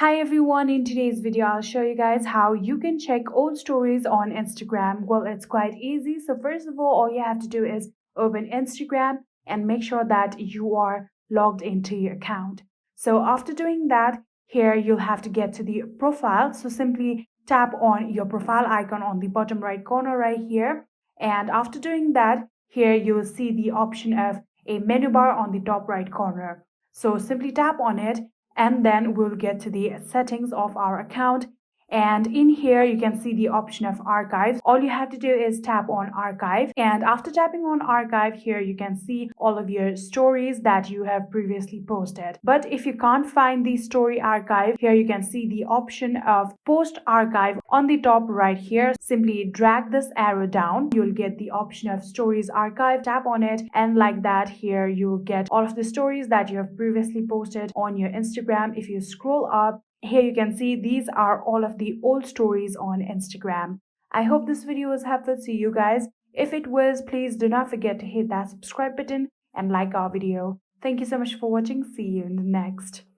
Hi everyone, in today's video I'll show you guys how you can check old stories on Instagram. Well, it's quite easy. So first of all you have to do is open Instagram and make sure that you are logged into your account. So after doing that, here you'll have to get to the profile. So simply tap on your profile icon on the bottom right corner right here. And after doing that, here you will see the option of a menu bar on the top right corner. So simply tap on it and then we'll get to the settings of our account, and in here you can see the option of archive. All you have to do is tap on archive, and after tapping on archive, here you can see all of your stories that you have previously posted. But if you can't find the story archive, here you can see the option of post archive on the top right here. Simply drag this arrow down, you'll get the option of stories archive. Tap on it, and like that, here you'll get all of the stories that you have previously posted on your Instagram. If you scroll up, here you can see these are all of the old stories on Instagram. I hope this video was helpful to you guys. If it was, please do not forget to hit that subscribe button and like our video. Thank you so much for watching. See you in the next.